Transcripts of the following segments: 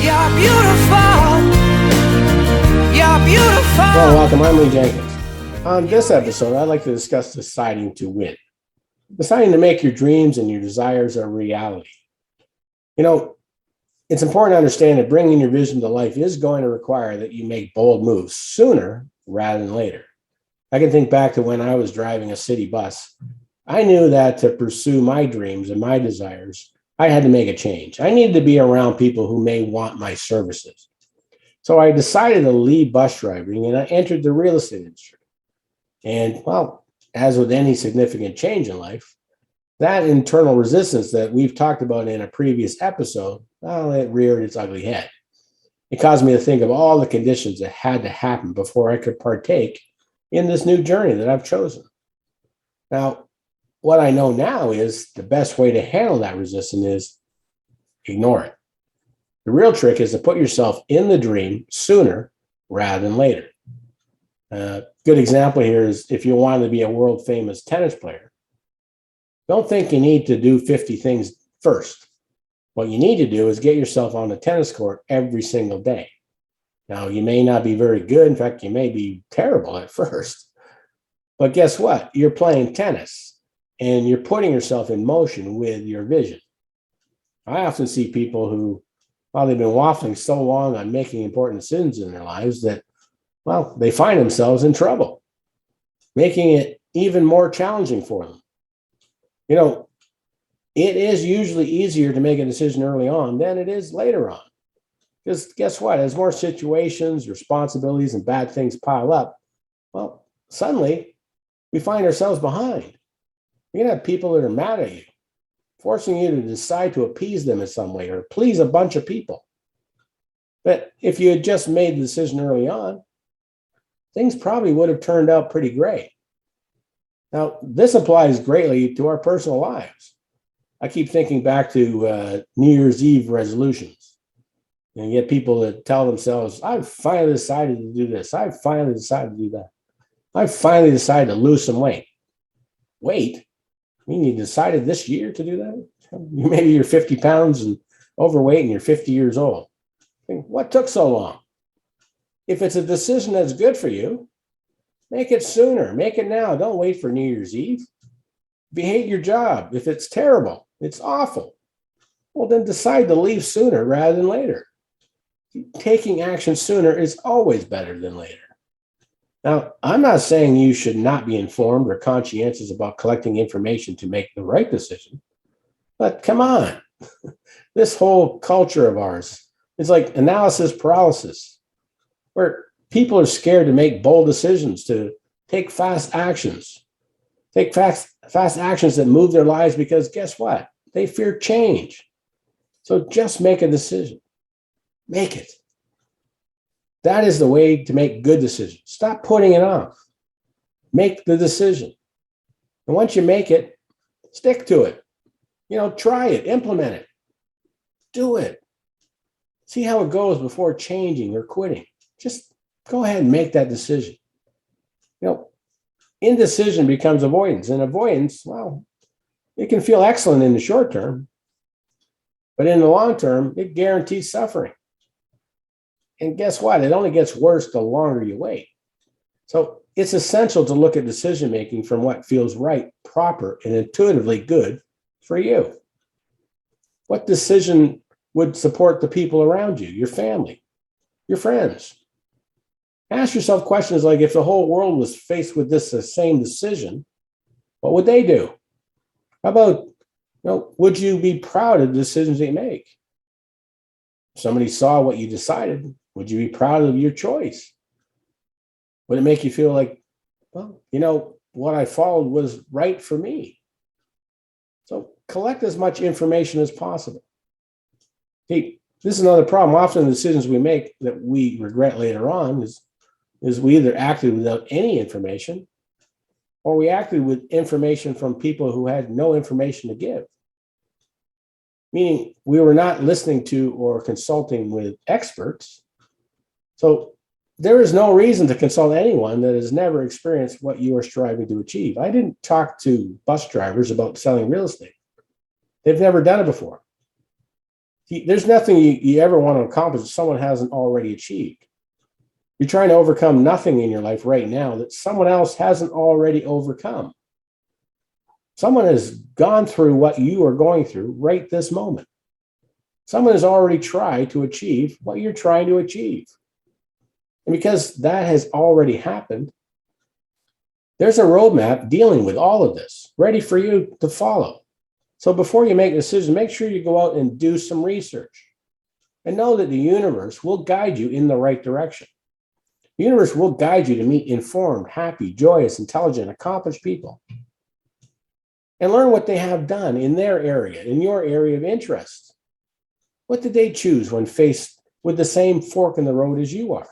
You're beautiful. You're beautiful. Well, welcome. I'm Lee Jenkins. On this episode, I'd like to discuss deciding to win, deciding to make your dreams and your desires a reality. You know, it's important to understand that bringing your vision to life is going to require that you make bold moves sooner rather than later. I can think back to when I was driving a city bus. I knew that to pursue my dreams and my desires, I had to make a change. I needed to be around people who may want my services. So I decided to leave bus driving and I entered the real estate industry. And well, as with any significant change in life, that internal resistance that we've talked about in a previous episode, well, it reared its ugly head. It caused me to think of all the conditions that had to happen before I could partake in this new journey that I've chosen. Now, what I know now is the best way to handle that resistance is ignore it. The real trick is to put yourself in the dream sooner rather than later. A good example here is if you want to be a world famous tennis player, don't think you need to do 50 things first. What you need to do is get yourself on the tennis court every single day. Now, you may not be very good. In fact, you may be terrible at first. But guess what? You're playing tennis and you're putting yourself in motion with your vision. I often see people who, well, they've been waffling so long on making important decisions in their lives that, well, they find themselves in trouble, making it even more challenging for them. You know, it is usually easier to make a decision early on than it is later on. Because guess what? As more situations, responsibilities, and bad things pile up, well, suddenly we find ourselves behind. You're going to have people that are mad at you, forcing you to decide to appease them in some way or please a bunch of people. But if you had just made the decision early on, things probably would have turned out pretty great. Now, this applies greatly to our personal lives. I keep thinking back to New Year's Eve resolutions. And you get people that tell themselves, I've finally decided to do this. I've finally decided to do that. I've finally decided to lose some weight. Weight? I mean, you decided this year to do that? Maybe you're 50 pounds and overweight and you're 50 years old. What took so long? If it's a decision that's good for you, make it sooner. Make it now. Don't wait for New Year's Eve. If you hate your job, if it's terrible, it's awful, well, then decide to leave sooner rather than later. Taking action sooner is always better than later. Now, I'm not saying you should not be informed or conscientious about collecting information to make the right decision, but come on. This whole culture of ours is like analysis paralysis, where people are scared to make bold decisions, to take fast actions, take fast actions that move their lives because guess what? They fear change. So just make a decision. Make it. That is the way to make good decisions. Stop putting it off. Make the decision. And once you make it, stick to it. Try it, implement it. Do it. See how it goes before changing or quitting. Just go ahead and make that decision. Indecision becomes avoidance. And avoidance, well, it can feel excellent in the short term, but in the long term, it guarantees suffering. And guess what? It only gets worse the longer you wait. So it's essential to look at decision making from what feels right, proper, and intuitively good for you. What decision would support the people around you, your family, your friends? Ask yourself questions like, if the whole world was faced with this same decision, what would they do? How about, would you be proud of the decisions they make? If somebody saw what you decided, would you be proud of your choice? Would it make you feel like, well, what I followed was right for me? So collect as much information as possible. Hey, this is another problem. Often the decisions we make that we regret later on is we either acted without any information or we acted with information from people who had no information to give. Meaning we were not listening to or consulting with experts. So there is no reason to consult anyone that has never experienced what you are striving to achieve. I didn't talk to bus drivers about selling real estate. They've never done it before. There's nothing you ever want to accomplish that someone hasn't already achieved. You're trying to overcome nothing in your life right now that someone else hasn't already overcome. Someone has gone through what you are going through right this moment. Someone has already tried to achieve what you're trying to achieve. And because that has already happened, there's a roadmap dealing with all of this, ready for you to follow. So before you make a decision, make sure you go out and do some research and know that the universe will guide you in the right direction. The universe will guide you to meet informed, happy, joyous, intelligent, accomplished people and learn what they have done in their area, in your area of interest. What did they choose when faced with the same fork in the road as you are?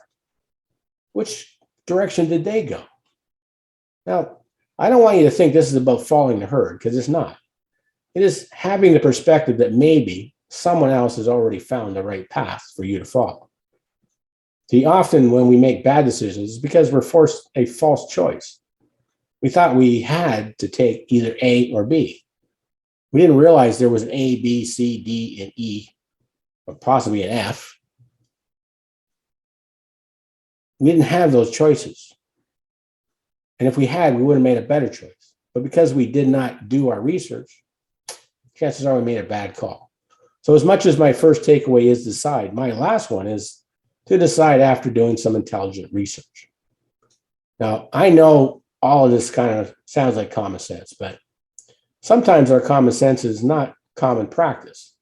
Which direction did they go? Now, I don't want you to think this is about following the herd, because it's not. It is having the perspective that maybe someone else has already found the right path for you to follow. See, often when we make bad decisions, it's because we're forced a false choice. We thought we had to take either A or B. We didn't realize there was an A, B, C, D, and E, or possibly an F. We didn't have those choices. And if we had, we would have made a better choice. But because we did not do our research, chances are we made a bad call. So as much as my first takeaway is decide, my last one is to decide after doing some intelligent research. Now, I know all of this kind of sounds like common sense, but sometimes our common sense is not common practice.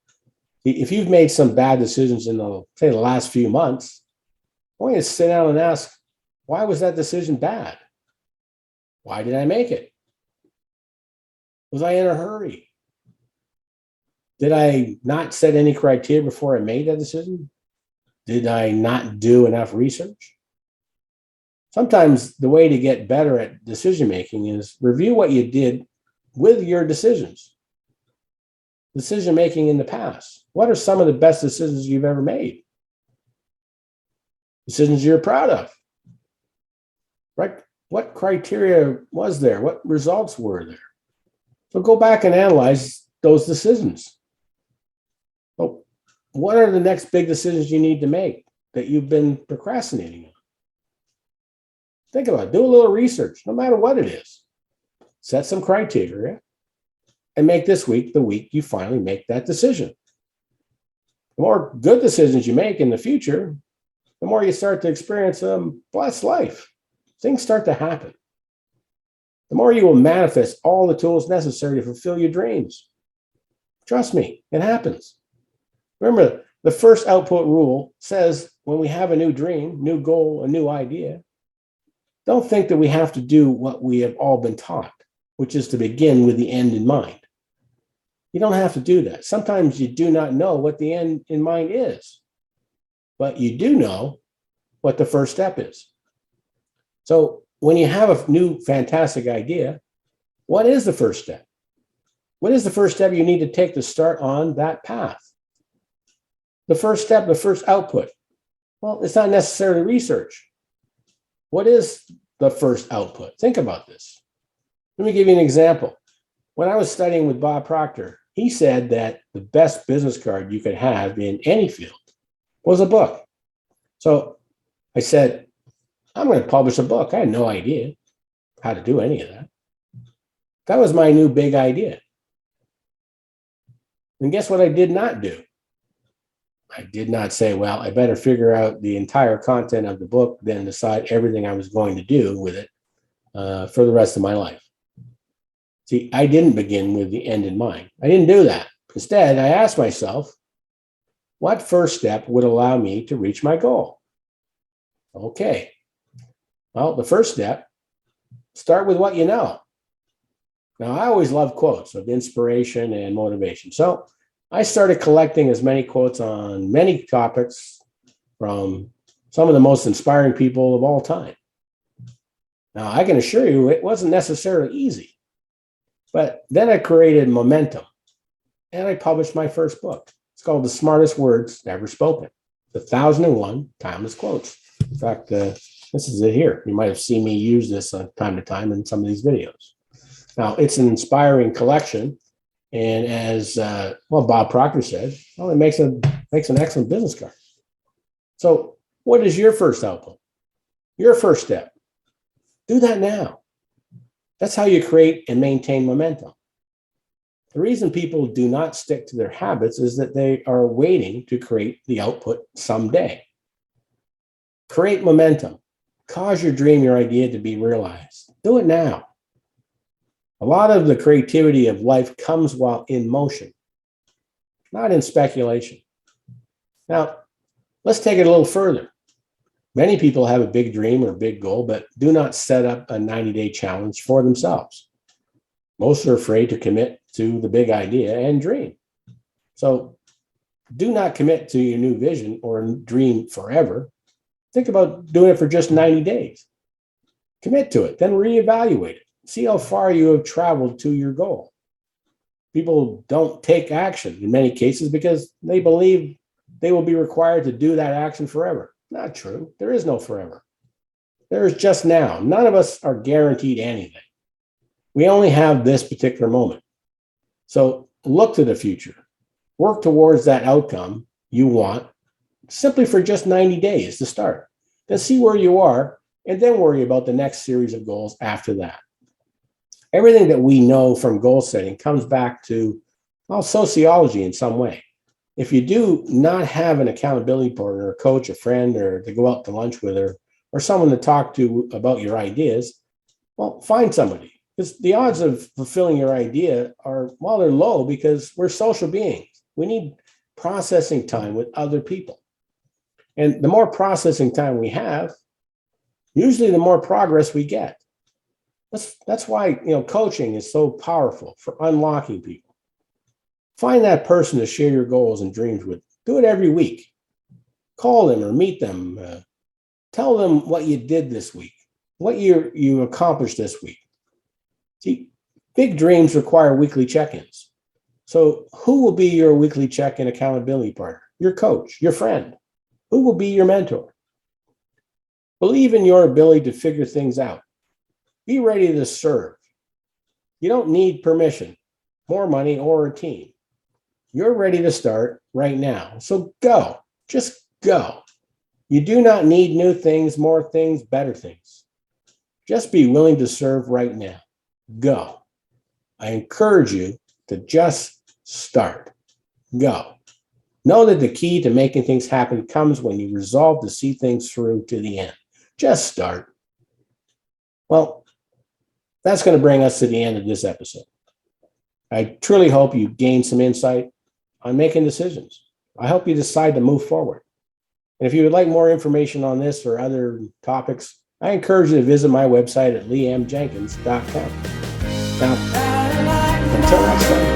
If you've made some bad decisions in the last few months, I want you to sit down and ask, why was that decision bad? Why did I make it? Was I in a hurry? Did I not set any criteria before I made that decision? Did I not do enough research? Sometimes the way to get better at decision making is review what you did with your decisions. Decision making in the past. What are some of the best decisions you've ever made? Decisions you're proud of, right? What criteria was there? What results were there? So go back and analyze those decisions. Well, what are the next big decisions you need to make that you've been procrastinating on? Think about it. Do a little research, no matter what it is. Set some criteria and make this week the week you finally make that decision. The more good decisions you make in the future, the more you start to experience a blessed life. Things start to happen. The more you will manifest all the tools necessary to fulfill your dreams. Trust me, it happens. Remember, the first output rule says when we have a new dream, new goal, a new idea, don't think that we have to do what we have all been taught, which is to begin with the end in mind. You don't have to do that. Sometimes you do not know what the end in mind is, but you do know what the first step is. So when you have a new fantastic idea, what is the first step? What is the first step you need to take to start on that path? The first step, the first output. Well, it's not necessarily research. What is the first output? Think about this. Let me give you an example. When I was studying with Bob Proctor, he said that the best business card you could have in any field was a book. So I said, I'm going to publish a book. I had no idea how to do any of that. That was my new big idea. And guess what I did not do? I did not say, well, I better figure out the entire content of the book, then decide everything I was going to do with it for the rest of my life. See, I didn't begin with the end in mind. I didn't do that. Instead, I asked myself, what first step would allow me to reach my goal? Okay. Well, the first step, start with what you know. Now, I always love quotes of inspiration and motivation. So I started collecting as many quotes on many topics from some of the most inspiring people of all time. Now, I can assure you it wasn't necessarily easy, but then I created momentum and I published my first book. It's called The Smartest Words Ever Spoken, the 1001 Timeless Quotes. In fact, this is it here. You might have seen me use this time to time in some of these videos. Now, it's an inspiring collection And as Bob Proctor said, well, it makes an excellent business card. So, what is your first output? Your first step? Do that now. That's how you create and maintain momentum. The reason people do not stick to their habits is that they are waiting to create the output someday. Create momentum. Cause your dream, your idea to be realized. Do it now. A lot of the creativity of life comes while in motion, not in speculation. Now, let's take it a little further. Many people have a big dream or big goal, but do not set up a 90-day challenge for themselves. Most are afraid to commit to the big idea and dream. So do not commit to your new vision or dream forever. Think about doing it for just 90 days. Commit to it, then reevaluate it. See how far you have traveled to your goal. People don't take action in many cases because they believe they will be required to do that action forever. Not true. There is no forever. There is just now. None of us are guaranteed anything. We only have this particular moment. So look to the future. Work towards that outcome you want simply for just 90 days to start. Then see where you are and then worry about the next series of goals after that. Everything that we know from goal setting comes back to, well, sociology in some way. If you do not have an accountability partner, a coach, a friend, or to go out to lunch with, or someone to talk to about your ideas, well, find somebody. Because the odds of fulfilling your idea are, well, they're low because we're social beings. We need processing time with other people. And the more processing time we have, usually the more progress we get. That's why coaching is so powerful for unlocking people. Find that person to share your goals and dreams with. Do it every week. Call them or meet them. Tell them what you did this week, what you accomplished this week. See, big dreams require weekly check-ins. So who will be your weekly check-in accountability partner? Your coach, your friend. Who will be your mentor? Believe in your ability to figure things out. Be ready to serve. You don't need permission, more money, or a team. You're ready to start right now. So go. Just go. You do not need new things, more things, better things. Just be willing to serve right now. Go. I encourage you to just start. Go. Know that the key to making things happen comes when you resolve to see things through to the end. Just start. Well, that's going to bring us to the end of this episode. I truly hope you gain some insight on making decisions. I hope you decide to move forward. And if you would like more information on this or other topics, I encourage you to visit my website at liamjenkins.com. Now, until next time.